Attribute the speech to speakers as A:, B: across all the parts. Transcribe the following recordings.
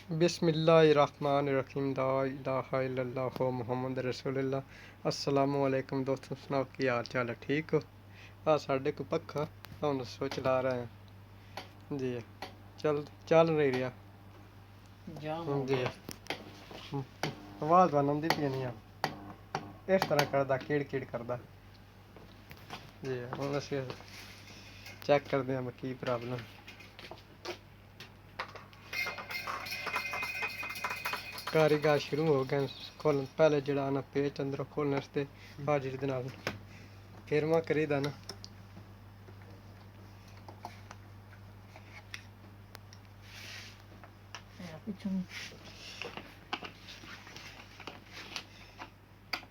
A: बिस्मिल्लाहिर्रहमानिर्रहीम ला इलाहा इल्लल्लाह मुहम्मद रसूलुल्लाह। अस्सलामु अलैकुम दोस्तों, सुनाओ की हाल चाल है? ठीक हो? साढ़े को पक्खा हम रसो चला रहे हैं जी। चल नहीं रहा जी। आवाज़ बन आती पी नहीं इस तरह करता किड़ किड़ करता जी। हम अस चेक करते हैं की प्रॉब्लम। कारीगर शुरू हो गए खोलन। पहले जड़ा ना पेच अंदरों खोलने वास्ते हाजिर दे नाल फिरमा करीदा ना।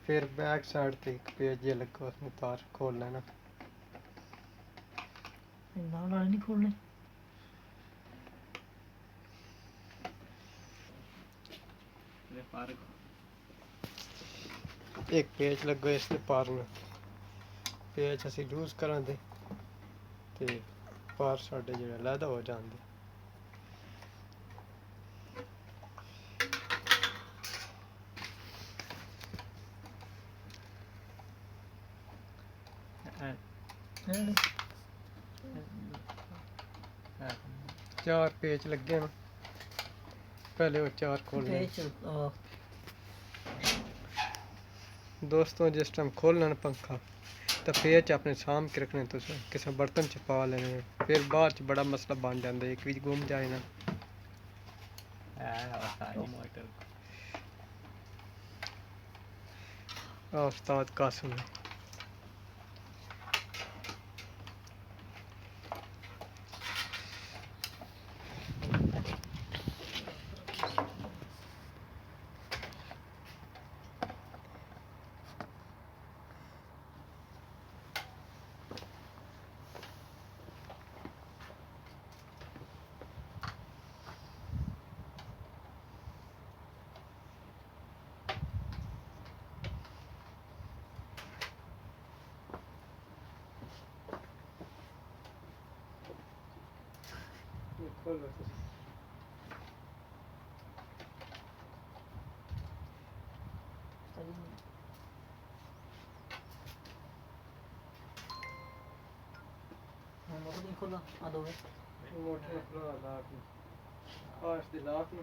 A: फिर बैक साइड ते एक पेज जे लगा उसमें तार खोल लेना।
B: नहीं खोलने
A: एक पेज लगो इसके पार में पेज असी लूज करा दे ते पार साढ़े जो लैदा हो जाते। चार पेज लगे न, पहले वो चार खोलने दोस्तों। जिस टाइम खोलना न पंखा तो पेच अपने साम के रखने तो किसी बर्तन च पा लेने। फिर बाद च बड़ा मसला बन जाता एक भी गुम जाए ना। उस्ताद कासिम
B: खोला
A: मोटर खुला लाख पास दे लाख न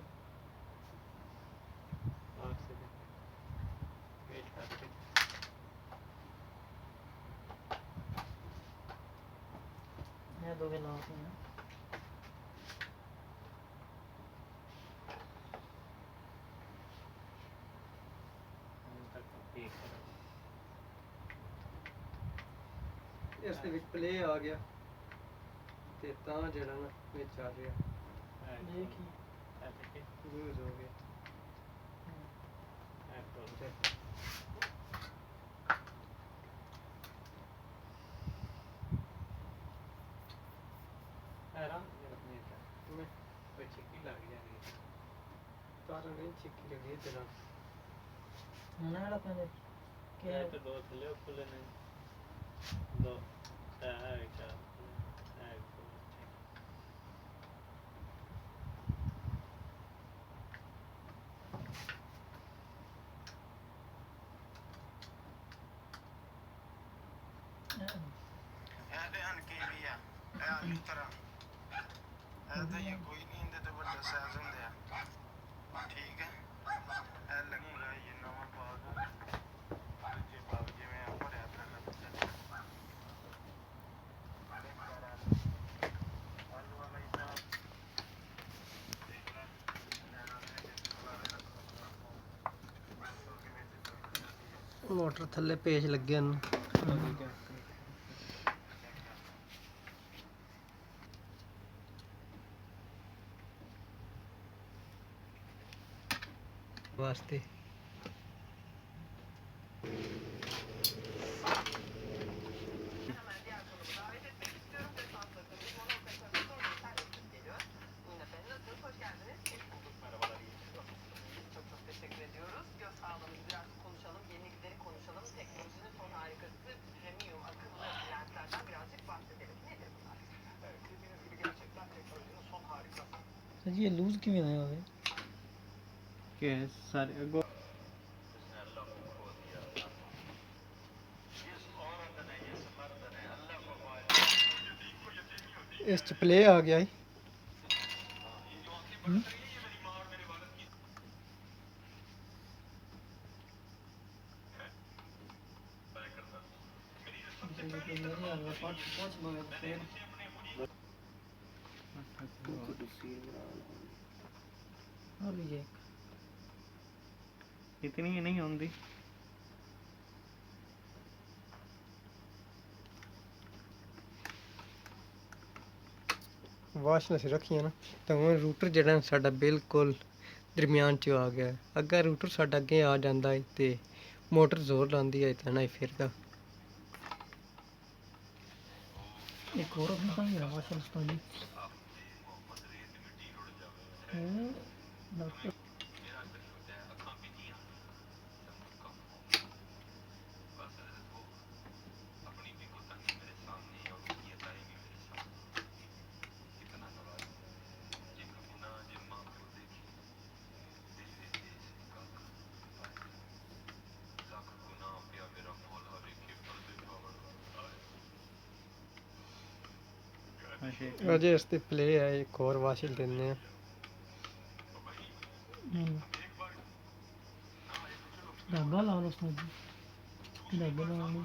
B: दो गिलास में
A: इस दे विच प्ले आ गया ते तां जेड़ा ना विच आ गया
B: देखी
A: लूज हो गया। तारा नहीं चिक्की लगी तेरा
B: ना पहले क्या
C: तो दो थले खुले नहीं दो है क्या है
D: ਇਹਦੇ ਹਨ ਕੀ ਵੀ ਆ ਇਹ ਆਲੂ ਤਰ੍ਹਾਂ ਇਹ ਤਾਂ ਇਹ ਕੋਈ ਨਹੀਂ ਇਹਦੇ ਤੇ ਵੱਡਾ ਸਾਈਜ਼ ਹੁੰਦੇ ਆ ਠੀਕ ਹੈ। ਇਹ ਲੱਗੂਗਾ ਇਹ ਨਵਾਂ ਬਾਗ ਦੂਜੇ ਬਾਗ ਜਿਵੇਂ ਆ ਭਰਿਆ ਪਹਿਲਾਂ ਆਲੂ ਵਾਲਾ ਹੀ ਤਾਂ ਦੇਖ ਲੈ
A: मोटर थले पेच लगे न वास्ते
B: जी ये लूज किवें होया होवे
C: ਕਿ ਸਾਰੇ ਅੱਗੋਂ
A: ਇਸ ਚ ਪਲੇ ਆ ਗਿਆ ਈ।
B: मेरे आगे पहुंच गए तो फिर और ये
C: इतनी ही नहीं होती।
A: ਵਾਸ਼ ਅਸੀਂ ਰੱਖੀਆਂ ਨਾ ਤਾਂ ਹੁਣ ਰੂਟਰ ਜਿਹੜਾ ਸਾਡਾ ਬਿਲਕੁਲ ਦਰਮਿਆਨ 'ਚ ਆ ਗਿਆ। ਅਗਰ ਰੂਟਰ ਸਾਡਾ ਅੱਗੇ ਆ ਜਾਂਦਾ ਹੈ ਤੇ ਮੋਟਰ ਜ਼ੋਰ ਲਾਉਂਦੀ ਹੈ ਤਾਂ ਨਹੀਂ ਫਿਰਦਾ।
B: एक और अपना कहाँ गया वाशर स्टोरी डॉक्टर
A: ਅਜੇ ਇਸ ਤੇ ਪਲੇ ਹੈ ਇੱਕ ਹੋਰ ਵਾਸ਼ ਦਿੰਦੇ ਆ।
B: डब्बा ला लो उसमें डब्बे ला लो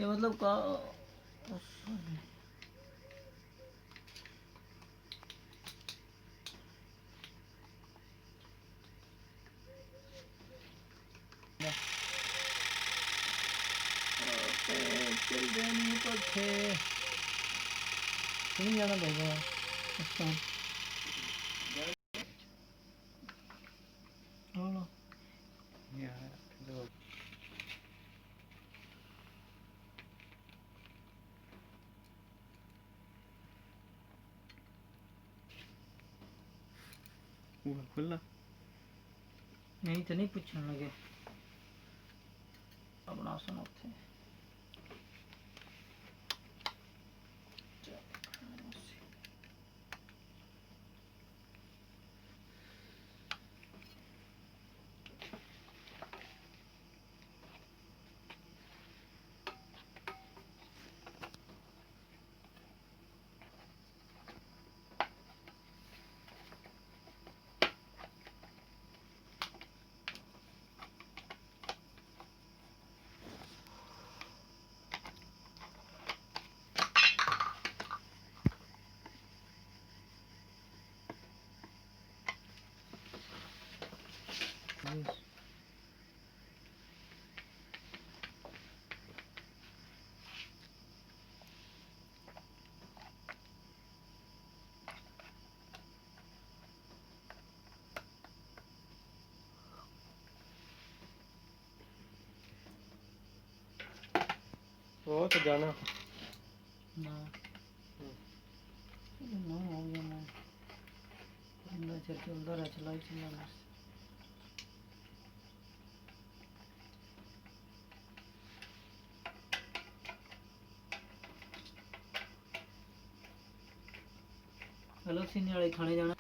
B: ये मतलब का चल जाने पर थे नहीं जाना देगा अच्छा हाँ
C: खुला
B: नहीं तो नहीं पूछने लगे अपना सुनो थे
A: ਉਹ ਤਾਂ ਜਾਣਾ
B: ना ਨਾ ਹੋ ਗਿਆ ਮੈਂ ਇੰਨਾ ਚਿਰ ਚੱਲਦਾ ਰਿਹਾ ਚਲਾਈ ਚੱਲਣਾ ਚਲੋ ਸੀਨੇ ਵਾਲੇ ਖਾਣੇ ਜਾਣਾ